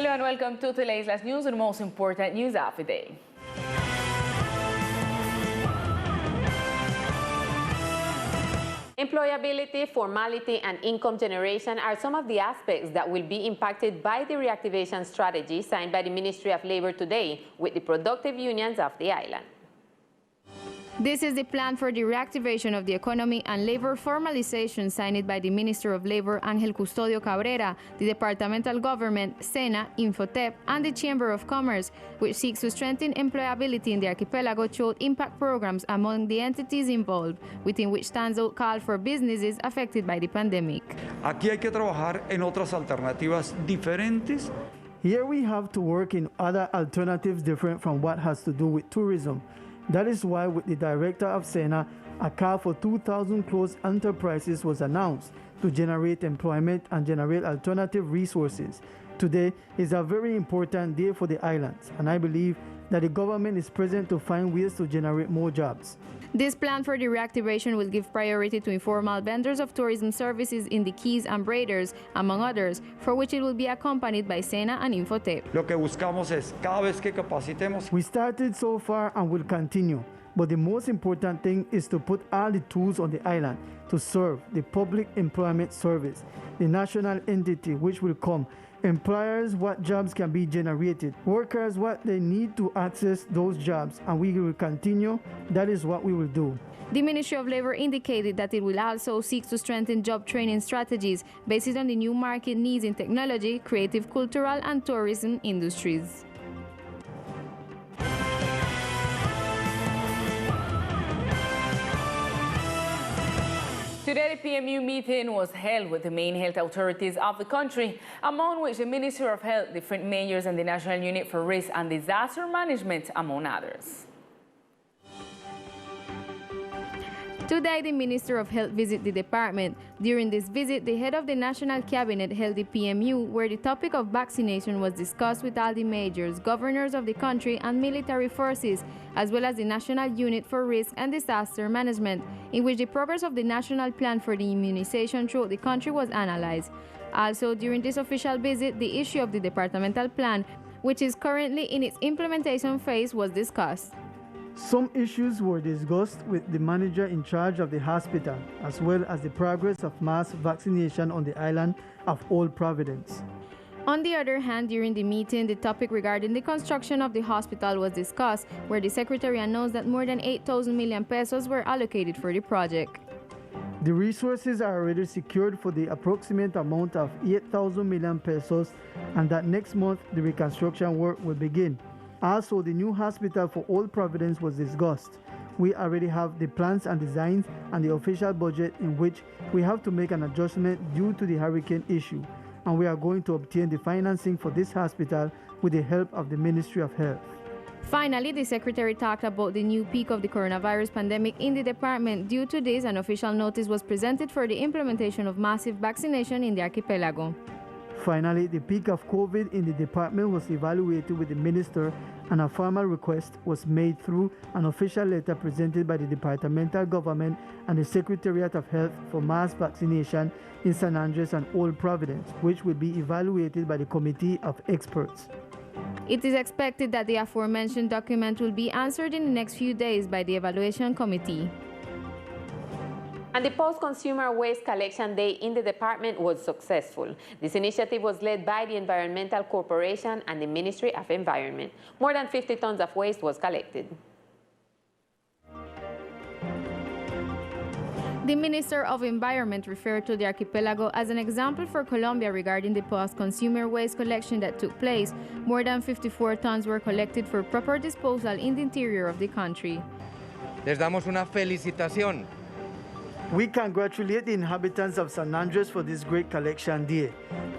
Hello and welcome to Teleislas News, the most important news of the day. Employability, formality, and income generation are some of the aspects that will be impacted by the reactivation strategy signed by the Ministry of Labor today with the productive unions of the island. This is the plan for the reactivation of the economy and labor formalization signed by the Minister of Labor, Ángel Custodio Cabrera, the departmental government, SENA, Infotep, and the Chamber of Commerce, which seeks to strengthen employability in the archipelago through impact programs among the entities involved, within which stands out call for businesses affected by the pandemic. Aquí hay que trabajar en otras alternativas diferentes. Here we have to work in other alternatives different from what has to do with tourism. That is why with the director of SENA, a call for 2,000 closed enterprises was announced to generate employment and generate alternative resources. Today is a very important day for the islands, and I believe that the government is present to find ways to generate more jobs. This plan for the reactivation will give priority to informal vendors of tourism services in the Keys and Braiders, among others, for which it will be accompanied by SENA and Infotep. Lo que buscamos es, cada vez que capacitemos. We started so far and will continue, but the most important thing is to put all the tools on the island to serve the public employment service, the national entity which will come, employers what jobs can be generated, workers what they need to access those jobs, and we will continue. That is what we will do. The Ministry of Labor indicated that it will also seek to strengthen job training strategies based on the new market needs in technology, creative, cultural, and tourism industries. Today, the PMU meeting was held with the main health authorities of the country, among which the Minister of Health, different mayors, and the National Unit for Risk and Disaster Management, among others. Today, the Minister of Health visited the department. During this visit, the head of the National Cabinet held the PMU, where the topic of vaccination was discussed with all the majors, governors of the country, and military forces, as well as the National Unit for Risk and Disaster Management, in which the progress of the national plan for the immunization throughout the country was analyzed. Also, during this official visit, the issue of the departmental plan, which is currently in its implementation phase, was discussed. Some issues were discussed with the manager in charge of the hospital, as well as the progress of mass vaccination on the island of Old Providence. On the other hand, during the meeting, the topic regarding the construction of the hospital was discussed, where the secretary announced that more than 8,000 million pesos were allocated for the project. The resources are already secured for the approximate amount of 8,000 million pesos, and that next month the reconstruction work will begin. Also, the new hospital for Old Providence was discussed. We already have the plans and designs and the official budget in which we have to make an adjustment due to the hurricane issue, and we are going to obtain the financing for this hospital with the help of the Ministry of Health. Finally, the secretary talked about the new peak of the coronavirus pandemic in the department. Due to this, an official notice was presented for the implementation of massive vaccination in the archipelago. Finally, the peak of COVID in the department was evaluated with the minister, and a formal request was made through an official letter presented by the departmental government and the Secretariat of Health for mass vaccination in San Andres and Old Providence, which will be evaluated by the committee of experts. It is expected that the aforementioned document will be answered in the next few days by the evaluation committee. And the post-consumer waste collection day in the department was successful. This initiative was led by the Environmental Corporation and the Ministry of Environment. More than 50 tons of waste was collected. The Minister of Environment referred to the archipelago as an example for Colombia regarding the post-consumer waste collection that took place. More than 54 tons were collected for proper disposal in the interior of the country. Les damos una felicitación. We congratulate the inhabitants of San Andres for this great collection day.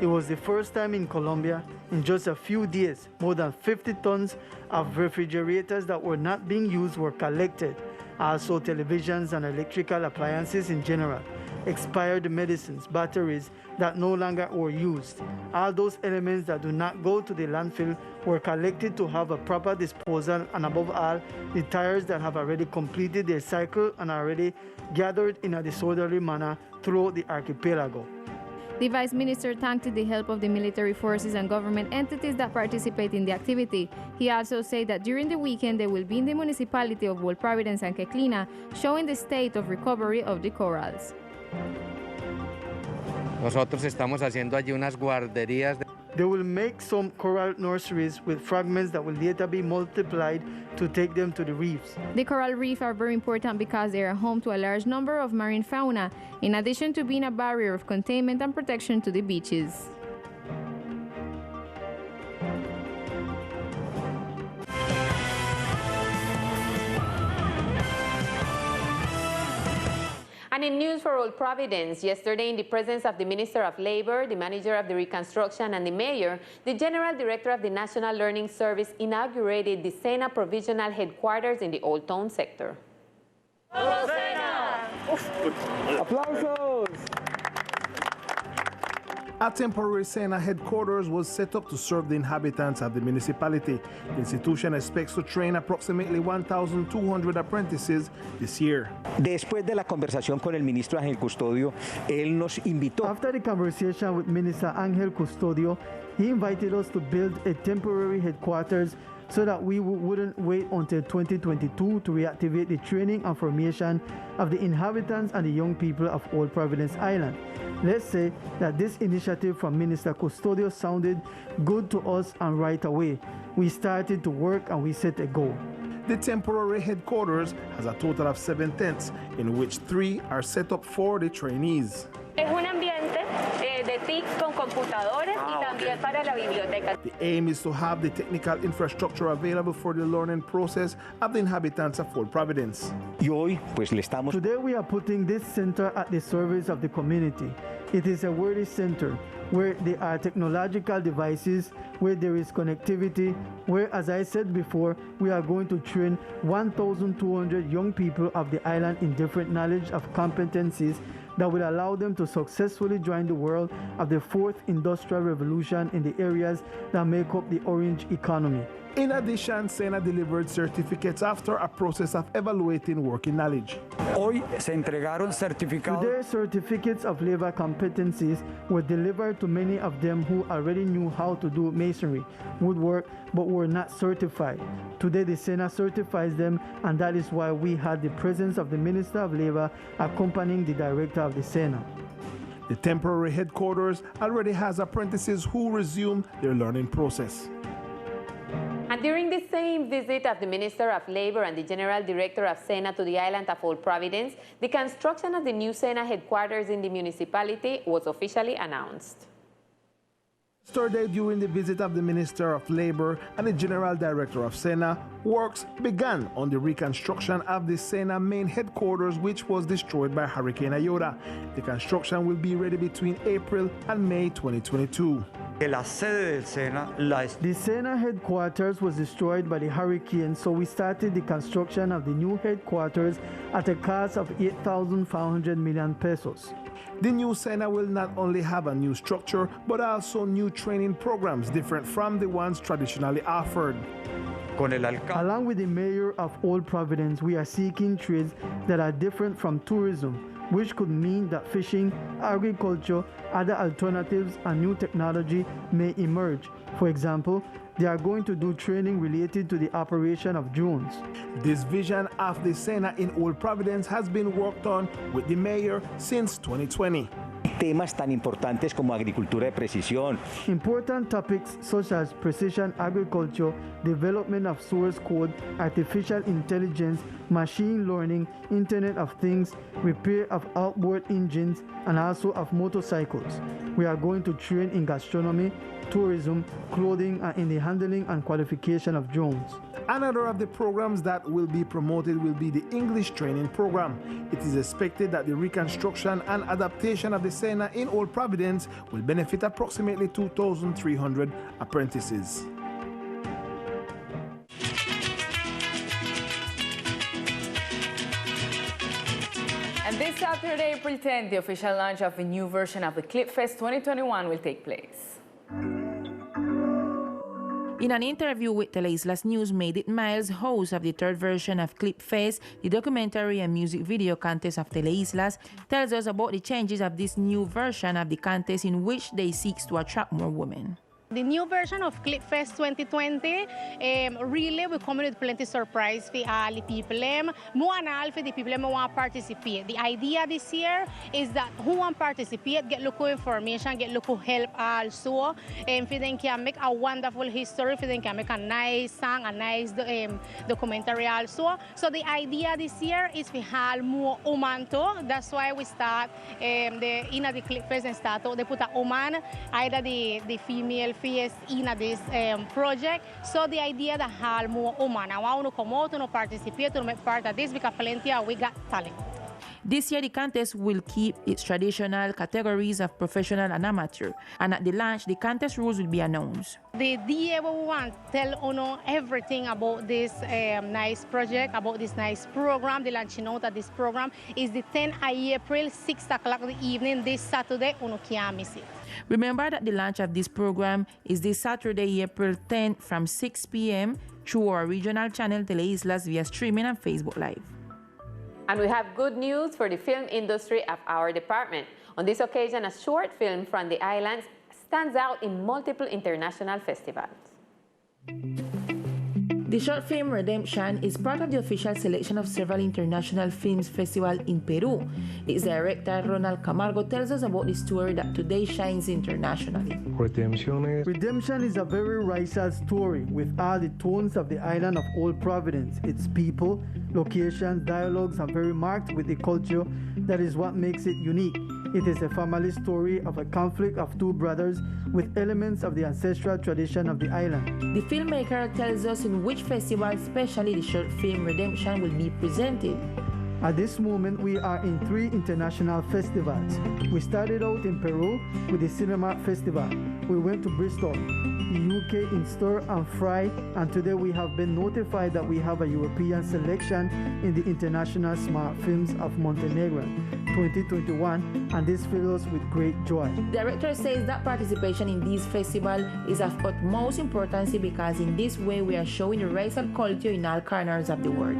It was the first time in Colombia, in just a few days, more than 50 tons of refrigerators that were not being used were collected. Also televisions and electrical appliances in general, expired medicines, batteries that no longer were used. All those elements that do not go to the landfill were collected to have a proper disposal, and above all, the tires that have already completed their cycle and are already gathered in a disorderly manner throughout the archipelago. The Vice Minister thanked the help of the military forces and government entities that participate in the activity. He also said that during the weekend they will be in the municipality of Old Providence and Queclina, showing the state of recovery of the corals. Nosotros estamos haciendo allí unas guarderías. They will make some coral nurseries with fragments that will later be multiplied to take them to the reefs. The coral reefs are very important because they are home to a large number of marine fauna, in addition to being a barrier of containment and protection to the beaches. And in news for Old Providence, yesterday in the presence of the Minister of Labor, the Manager of the Reconstruction, and the Mayor, the General Director of the National Learning Service inaugurated the SENA provisional headquarters in the Old Town sector. Applausos! A temporary SENA headquarters was set up to serve the inhabitants of the municipality. The institution expects to train approximately 1,200 apprentices this year. Después de la conversación con el ministro Ángel Custodio, él nos invitó. After the conversation with Minister Ángel Custodio, he invited us to build a temporary headquarters so that we wouldn't wait until 2022 to reactivate the training and formation of the inhabitants and the young people of Old Providence Island. Let's say that this initiative from Minister Custodio sounded good to us, and right away we started to work and we set a goal. The temporary headquarters has a total of 7 tents, in which 3 are set up for the trainees. Es un ambiente de TIC con computadores y también para la biblioteca. The aim is to have the technical infrastructure available for the learning process of the inhabitants of Old Providence. Y hoy, pues le estamos. Today we are putting this center at the service of the community. It is a worthy center where there are technological devices, where there is connectivity, where, as I said before, we are going to train 1,200 young people of the island in different knowledge of competencies that will allow them to successfully join the world of the 4th industrial revolution in the areas that make up the orange economy. In addition, SENA delivered certificates after a process of evaluating working knowledge. Hoy se entregaron certificados. Today, certificates of labor competencies were delivered to many of them who already knew how to do masonry, woodwork, but were not certified. Today, the SENA certifies them, and that is why we had the presence of the Minister of Labor accompanying the Director of the SENA. The temporary headquarters already has apprentices who resume their learning process. And during the same visit of the Minister of Labor and the General Director of SENA to the island of Old Providence, the construction of the new SENA headquarters in the municipality was officially announced. Yesterday, during the visit of the Minister of Labor and the General Director of SENA, works began on the reconstruction of the SENA main headquarters, which was destroyed by Hurricane Iota. The construction will be ready between April and May 2022. La sede del SENA, The SENA headquarters was destroyed by the hurricane, so we started the construction of the new headquarters at a cost of 8,500 million pesos. The new SENA will not only have a new structure, but also new training programs different from the ones traditionally offered. Along with the Mayor of Old Providence, we are seeking trades that are different from tourism, which could mean that fishing, agriculture, other alternatives, and new technology may emerge. For example, they are going to do training related to the operation of drones. This vision of the SENA in Old Providence has been worked on with the mayor since 2020. Temas tan importantes como agricultura de precisión. Important topics such as precision agriculture, development of source code, artificial intelligence, machine learning, Internet of Things, repair of outboard engines, and also of motorcycles. We are going to train in gastronomy, tourism, clothing, and in the handling and qualification of drones. Another of the programs that will be promoted will be the English training program. It is expected that the reconstruction and adaptation of the SENA in Old Providence will benefit approximately 2,300 apprentices. And this Saturday, April 10th, the official launch of a new version of the Clip Fest 2021 will take place. In an interview with Teleislas News, Made It Miles, host of the third version of Clip Fest, the documentary and music video contest of Teleislas, tells us about the changes of this new version of the contest in which they seek to attract more women. The new version of Clip Fest 2020 really will come with plenty surprise for all the people. More and all for the people who want to participate. The idea this year is that who want to participate get local information, get local help also. For them can make a wonderful history, for them can make a nice song, a nice documentary also. So the idea this year is we have more women too. That's why we start in the Clip Fest and start they put a woman, either the female face in this project. So the idea that have more women. I want to come out and participate to make part of this because plenty of we got talent. This year, the contest will keep its traditional categories of professional and amateur, and at the launch, the contest rules will be announced. The idea we want to tell you everything about this nice project, about this nice program, the launching out of this program is the 10th of April, 6 o'clock in the evening, this Saturday, you can't miss it. Remember that the launch of this program is this Saturday, April 10th from 6 p.m. through our regional channel Teleislas via streaming and Facebook Live. And we have good news for the film industry of our department. On this occasion, a short film from the islands stands out in multiple international festivals. The short film Redemption is part of the official selection of several international films festivals in Peru. Its director, Ronald Camargo, tells us about the story that today shines internationally. Redemption is a very racial story with all the tones of the island of Old Providence. Its people, locations, dialogues are very marked with the culture that is what makes it unique. It is a family story of a conflict of two brothers with elements of the ancestral tradition of the island. The filmmaker tells us in which festival, especially the short film Redemption, will be presented. At this moment, we are in 3 international festivals. We started out in Peru with the Cinema Festival. We went to Bristol, the UK in Stir and Fry, and today we have been notified that we have a European selection in the International Smart Films of Montenegro 2021, and this fills us with great joy. The director says that participation in this festival is of utmost importance because in this way we are showing the racial culture in all corners of the world.